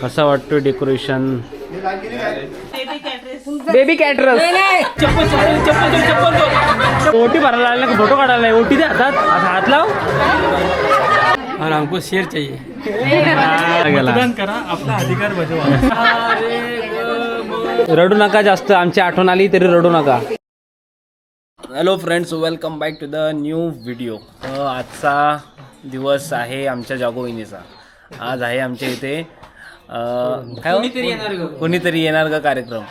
कसं वाटतं decoration? Baby caterers ओटी भरायला आले ना, फोटो काढायला नाही. ओटी दे हातात, हात लाव. और हमको शेर चाहिए. गेला. करा आपला अधिकार बजवा. रडू नका जास्त, आमची आठवण आली तरी रडू नका. Hello friends, welcome back to the new video. आजचा दिवस आहे आमच्या जागोविनीचा. आज आहे आमच्या इथे कोणीतरी येणार का कार्यक्रम.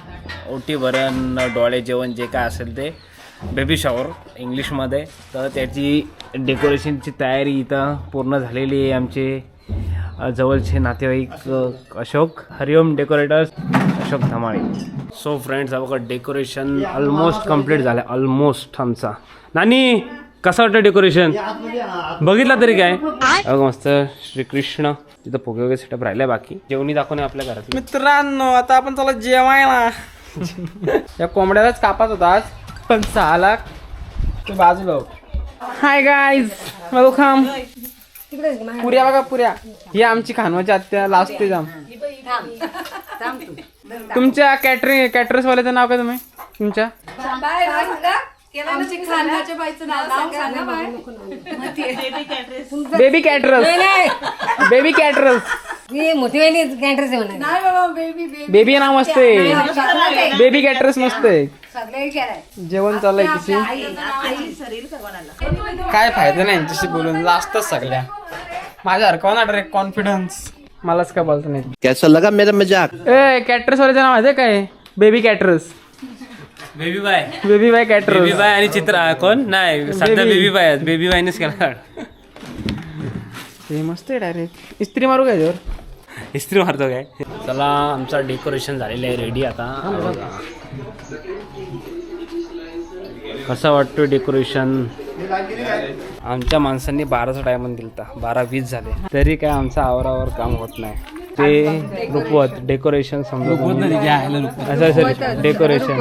ओटी भरण, डोळे जेवण, जे काय असेल ते, बेबी शॉवर इंग्लिशमध्ये. तर त्याची डेकोरेशनची तयारी इथं पूर्ण झालेली आहे. आमचे जवळचे नातेवाईक अशोक हरिओम डेकोरेटर्स, अशोक धमाळे. सो फ्रेंड्स, बघा डेकोरेशन ऑलमोस्ट कंप्लीट झालं. ऑलमोस्ट आमचा. नानी, कसं वाटतं डेकोरेशन? बघितलं तरी काय बघा, मस्त श्रीकृष्ण. तिथं फुगे वगैरे सेटअप राहिलाय. बाकी जेवणी दाखवणे आपल्या घरात. मित्रांनो, आता आपण चला जेवायला. या कोंबड्यालाच कापात होता आज, पण 6 लाख ते बाजूला. Hi guys, welcome. पुऱ्या बघा, पुऱ्या. ही आमची खानवाची आत्या लास्ट जाम. तुमच्या कॅटरस वाल्याचं नाव काय तुम्ही? तुमच्या baby caterers. Baby caterers. Baby नाव मस्त आहे. बेबी कॅटरस मस्त आहे. जेवण चाललंय तिची. काय फायदा नाही यांच्याशी बोलून, लास्टच सगळ्या. माझ्या हरकवा ना डायरेक्ट कॉन्फिडन्स. मलाच काय बोलतो नाही. कैसा लगा मेरा मजाक? ए, कॅटरस वाल्याचं नाव आहे काय? Baby caterers. Baby by. Baby by caterers. Baby by आणि चित्रा कोण नाही सध्या बेबी बाय. बेबी बायनेच केला. हे मस्त आहे. डायरेक्ट इस्त्री मारू काय त्यावर? इस्त्री मारतो काय? चला, आमचा डेकोरेशन झालेलं आहे रेडी. आता कसं वाटतं डेकोरेशन? आमच्या माणसांनी 12चा टायमन दिलता, 12:20 झाले तरी काय आमचं आवारावर काम होत नाही. ते रुपवत डेकोरेशन समजत डेकोरेशन.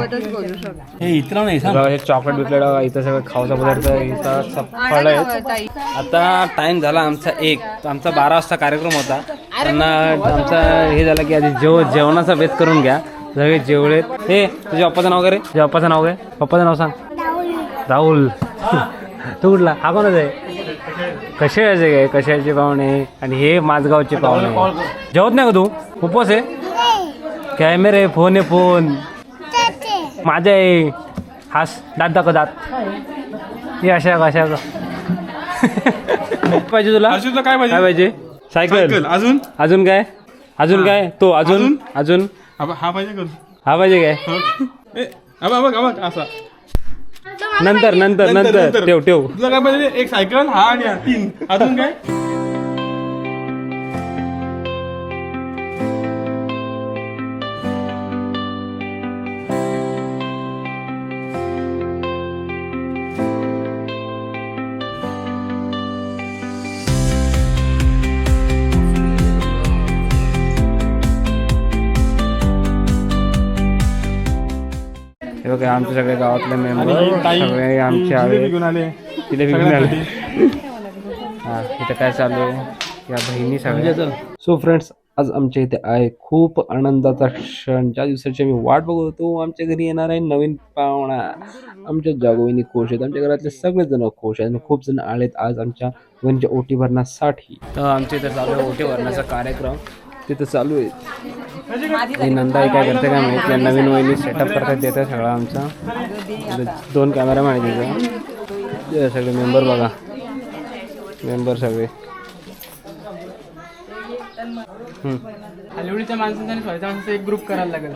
हे इतर नाही हे चॉकलेट बिकलेट इथं सगळं खाऊचा पदार्थ इथं फळ आहेत. आता टाइम झाला आमचा 1. आमचा 12 वाजता कार्यक्रम होता. त्यांना आमचा हे झालं की आधी जेवणाचा बेत करून घ्या. सगळे जेवलेत. हे तुझ्या पप्पाचं नाव काय रे? तुझ्या पप्पाचं नाव काय? पप्पाचं नाव सांग. राहुल. तू कुठला? हा कोणाच आहे? कशाचे काय? कशाचे पाहुणे. आणि हे माझगावचे पाहुणे. जेवत नाही का तू? उपवास आहे? कॅमेरे, फोन आहे, फोन माझ्या आहे. हास, दात दाखव, दात. हे अशा कशा पाहिजे तुला? काय काय पाहिजे? सायकल. अजून अजून काय? अजून काय? तो अजून अजून हा पाहिजे. हा पाहिजे काय? असा नंतर नंतर नंतर ठेव ठेव. तुला काय पाहिजे? एक सायकल, हा आणि 3. अजून काय? हे बघा, आमचे सगळे गावातले मेंबर सगळे आमचे आले. तिला घेऊन आले. हा, इथं काय चालू आहे? या बहिणी सगळ्या. सो फ्रेंड्स, आज आमच्या इथे आहे खूप आनंदाचा क्षण. ज्या दिवसाची मी वाट बघत होतो. आमच्या घरी येणार आहे नवीन पाहुणा. आमच्या जागोविनी खुश आहेत. आमच्या घरातले सगळेच जण खुश आहेत आणि खूप जण आलेत आज आमच्या वहिनीच्या ओटी भरण्यासाठी. तर आमच्या इथे चालू आहे ओटी भरण्याचा कार्यक्रम. तिथं चालू आहे. ही नंदाई काय करते काय माहिती. या नवीन वहिनी सेटअप करतात. देतात सगळं आमचा. 2 कॅमेरामॅन आहे तिथं. सगळे मेंबर बघा, मेंबर सगळे. हलिवडीच्या माणसांचा आणि स्वालीच्या माणसाचा एक ग्रुप करायला लागेल.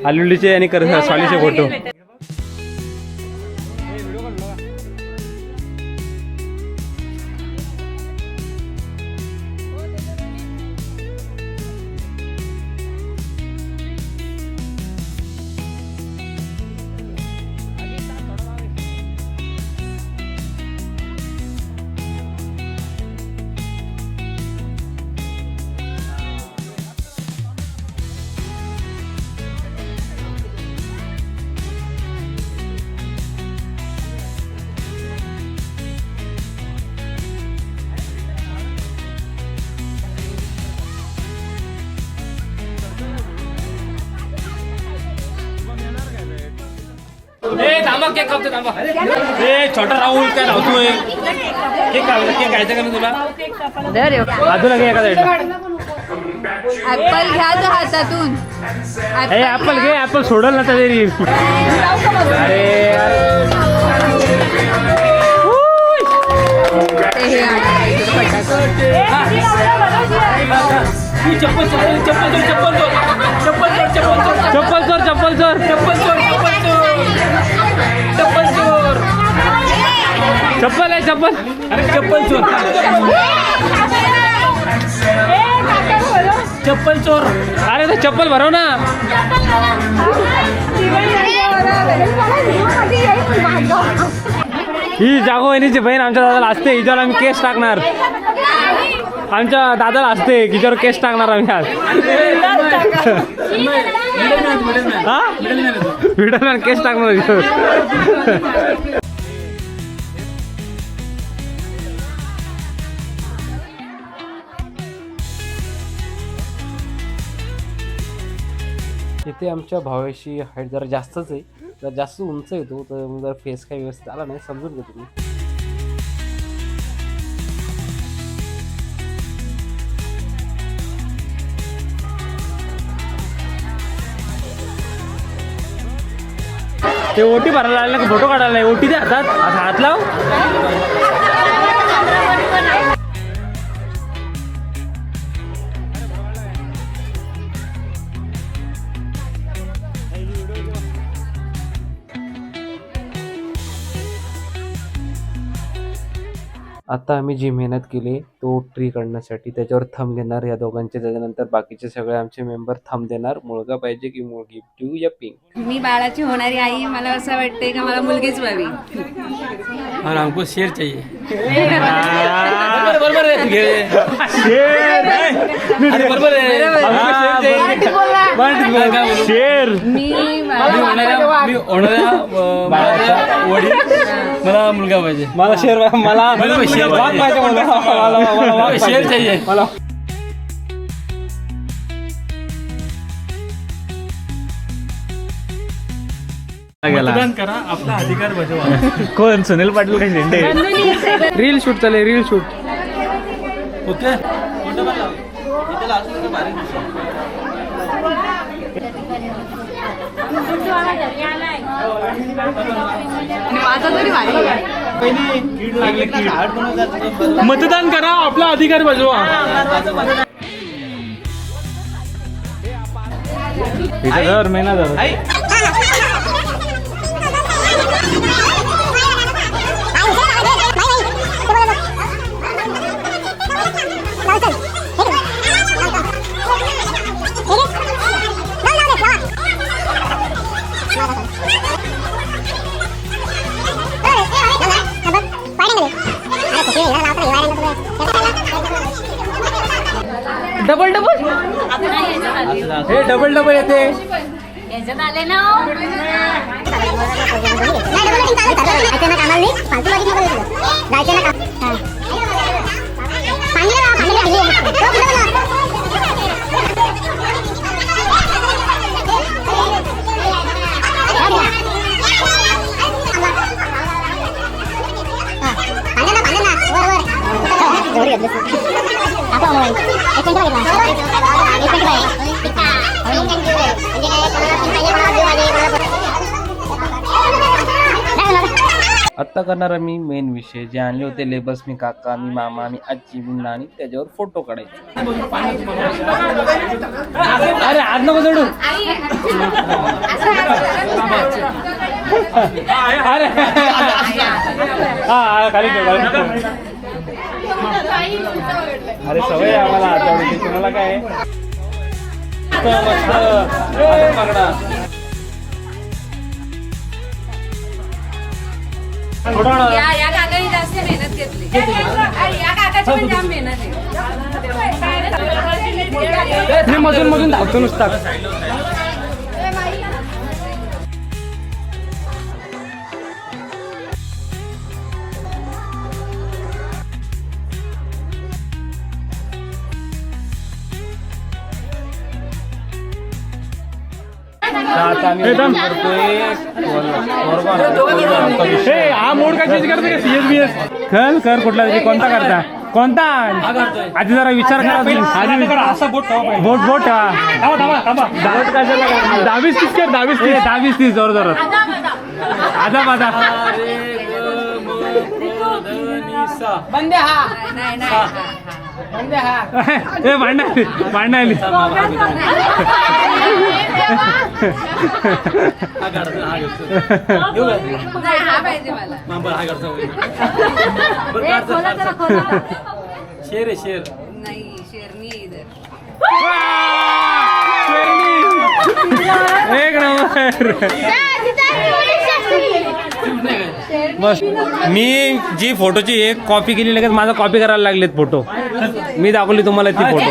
आलुलीचे आणि स्वालीचे फोटो. थांबा केक खातो थांबा. छोटा राहुल काय धावतोय केक खायचं का ना तुला. अजून एका साईड ऍपल घ्या तो हातातून. ऍपल घे. ऍपल सोडल ना तरी. अरे चप्पल चोर चप्पल चोर चप्पल चोर चप्पल चोर चप्पल चोर चप्पल चोर चप्पल चोर चप्पल चोर चप्पल चोर चप्पल आहे चप्पल. अरे चप्पल चोर चप्पल चोर. अरे तो चप्पल भरव ना. ही जागो वहिनीची बहीण आमच्या दादाला असते. हिच्यावर आम्ही केस टाकणार. आमच्या दादाला असते हिच्यावर केस टाकणार आम्ही आज. हा व्हिडिओ केस टाकणार हिच्यावर. इथे आमच्या भावाशी हाईट जरा जास्तच आहे. जर जास्त उंच येतो तर जर फेस काही व्यवस्थित आला नाही समजून घ्या तुम्ही. ते ओटी भरायला आले ना फोटो काढायला नाही. ओटी दे हातात. आता हात लाव. आता आम्ही जी मेहनत केली तो ट्री काढण्यासाठी त्याच्यावर थंब घेणार या दोघांचे. त्याच्यानंतर बाकीचे सगळे आमचे मेंबर थंब देणार. मुलगा पाहिजे की मुलगी, ब्ल्यू या पिंक. मी बाळाची होणारी आई. मला असं वाटतंय का मला मुलगीच व्हावी. और हमको शेर चाहिए. बरोबर आहे घे. बरोबर आहे. शेर. मी मी होणाऱ्या वडील मला मुलगा पाहिजे. मला शेर. मला शेर वाघ पाहिजे. मला शेर चाहिए. मला मतदान करा आपला अधिकार बजावा. कोण सुनील पाटील काही झेंडे. रील शूट चालेल. Reel shoot okay. मतदान करा आपला अधिकार बजवा. दर महिना झाला. डबल डबल हे डबल डबल येते. याच्यात आले ना. आत्ता करणार मी मेन विषय जे आणले होते लेबल्स. मी काका, मी मामा, मी आजी, मी नानी. त्याच्यावर फोटो काढायचे. अरे आज नको जोडू. अरे हा खाली अरे सवय आम्हाला आता तुम्हाला काय पकडा. या काकाने जास्त मेहनत घेतली. या काकाची पण जाम मेहनत आहे. मधून मधून धावतो नुसता. आता आम्ही करतोय हा मोड का चेंज करते का CSBS कर कुठला तरी कोणता करता कोणता आधी जरा विचार करा आधी असा बोट ठेवा बोट बोट थांबा दहावीस तीस कर दहावीस तीस जोर जोरात आधा बाधा नाही ए भांडण आली हा पाहिजे मला शेर आहे शेर नाही शेरनी इधर एक नंबर बस मी जी फोटोची एक कॉपी केली लगेच माझा कॉपी करायला लागलेत फोटो मी दाखवली तुम्हाला ती फोटो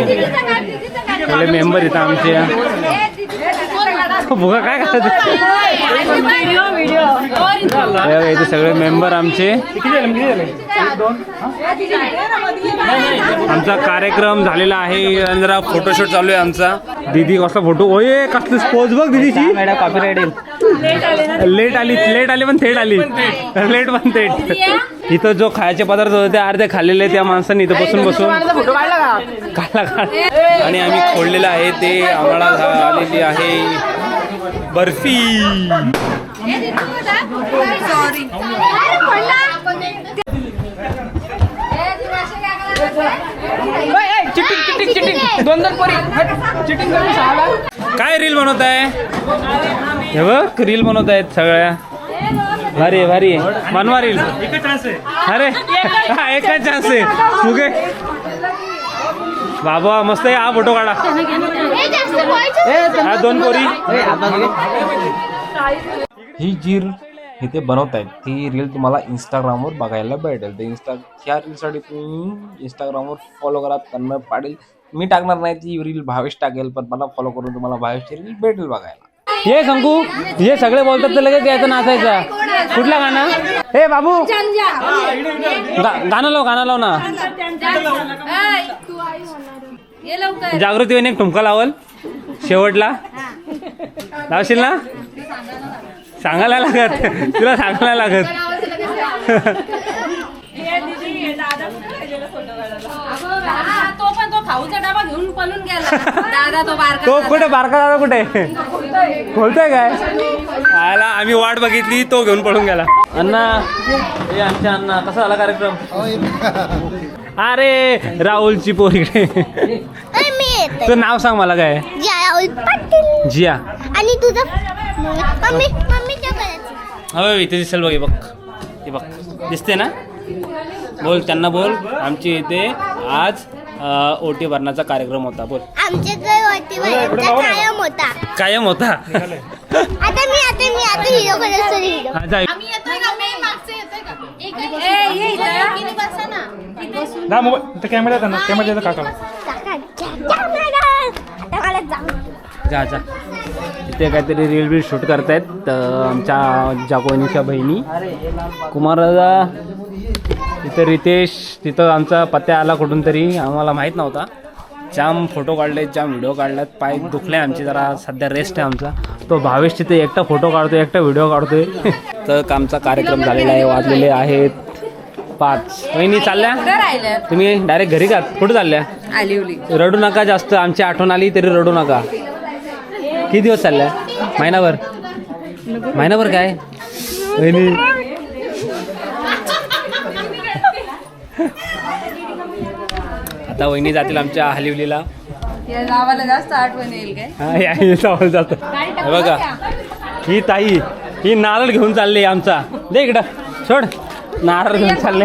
सगळे मेंबर येतात आमचे बघा काय करायचं इथे सगळे मेंबर आमचे आमचा कार्यक्रम झालेला आहे आणि जरा फोटोशूट चालू आहे आमचा दीदी कसला फोटो ओये कसलं स्पोज बघ दीदीची कॉपीराइट लेट आली पण थेट आली लेट पण थेट इथं जो खायचे पदार्थ होते ते अर्धे खाल्लेले त्या माणसांनी इथं बसून काढला आणि आम्ही खोडलेलं आहे ते आम्हाला आलेली आहे बर्फी सॉरी काय रील बनवत आहे हे बघ रील बनवत आहेत सगळ्या भारी भारी बनवा रील अरे एकच चान्स आहे मुगे बाबा मस्त आहे हा फोटो काढा हा दोन पोरी ही जी इथे बनवत आहेत ती रील तुम्हाला इंस्टाग्रामवर बघायला भेटेल ते ह्या रीलसाठी तुम्ही इंस्टाग्रामवर फॉलो करा त्यांना पाडेल मी टाकणार नाही ती रील भावेश टाकेल पण मला फॉलो करून तुम्हाला भावेशची रील भेटेल बघायला हे सांगू हे सगळे बोलतात तर लगेच यायचं नाचायचं कुठलं गाणं हे बाबू गाणं लाव ना जागृती एक ठुमका लावल शेवटला लावशील ना सांगायला लागत तुला सांगायला लागत तो पण तो खाऊचा डबा घेऊन पळून गेला दादा तो बारका तो कुठे बारका दादा कुठे खोलतोय काय आला आम्ही वाट बघितली तो घेऊन पळून गेला अण्णा हे आमच्या अण्णा कसा झाला कार्यक्रम अरे राहुलची पोरीकडे तुझं नाव सांग मला काय जिया आणि तुझं मम्मीच्या हवे इथे दिसेल बघ हे बघ दिसते ना बोल त्यांना बोल आमची इथे आज ओटी भरण्याचा कार्यक्रम होता बोल आमच्या ओटी भरण्याचा कायम होता आता मी हिरो करतो हिरो आम्ही येतोय का मी मागचे येतोय का ए ये इथे बसा ना ना मोबाईल कॅमेरा येतात ना कॅमेरा काका जा इथे काहीतरी रील बील शूट करतायत आमच्या जागोनीच्या बहिणी कुमारदा तिथं रितेश तिथं आमचा पत्या आला कुठून तरी आम्हाला माहीत नव्हता जाम फोटो काढले जाम व्हिडिओ काढल्यात पाय दुखले आमचे जरा सध्या रेस्ट आहे आमचा तो भावेश तिथे एकटा फोटो काढतोय एकटा व्हिडिओ काढतोय तर आमचा कार्यक्रम झालेला आहे वाजलेले आहेत 5 वहिनी चालल्या तुम्ही डायरेक्ट घरी का कुठे चालल्या आलिवली रडू नका जास्त आमची आठवण आली तरी रडू नका किती दिवस चालल्या महिनाभर काय वहिनी आता वहिनी जातील आमच्या हलिवलीला या गावाला जास्त आठवण येईल काय हा जात बघा ही ताई ही नारळ घेऊन चालले आमचा दे इकडं सोड नारळ घेऊन चालले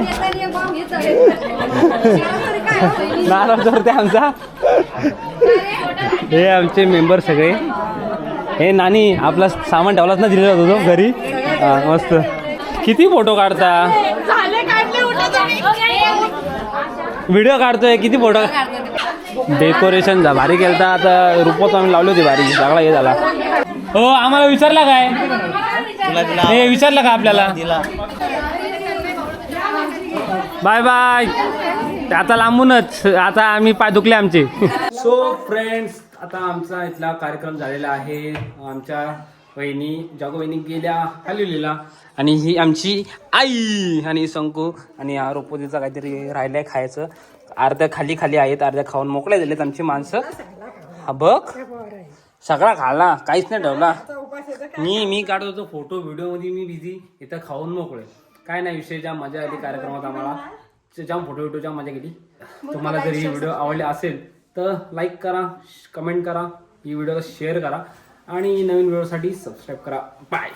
नारळ सोडते आमचा हे आमचे मेंबर सगळे हे नानी आपला सामान ठेवलाच ना दिलेला होता तो घरी मस्त किती फोटो काढता व्हिडिओ काढतोय किती फोटो डेकोरेशन भारी केलता आता रुपवत आम्ही लावली होती भारी सगळा हे झाला हो आम्हाला विचारला काय हे विचारलं का आपल्याला बाय बाय आता लांबूनच आता आम्ही पाय दुखले आमचे सो फ्रेंड्स आता आमचा इथला कार्यक्रम झालेला आहे. आमच्या वहिनी जागो वहिनी गेल्या हलवलीला आणि ही आमची आई आणि संकू आणि हा रोपोजीचा काहीतरी राहिलंय खायचं. अर्ध्या खाली आहेत, अर्ध्या खाऊन मोकळे झालेत आमची माणसं. हा बघ सगळा खाल्ला, काहीच नाही ठेवला. मी काढत होतो फोटो व्हिडिओ मध्ये, मी बिझी, इथं खाऊन मोकळे. काय नाही विषय, जाम मजा आली कार्यक्रमात आम्हाला. जाम फोटो जाम मजा केली. तुम्हाला जर ही व्हिडिओ आवडली असेल तर लाईक करा, कमेंट करा, ही व्हिडिओला शेअर करा आणि नवीन व्हिडिओसाठी सबस्क्राईब करा. बाय.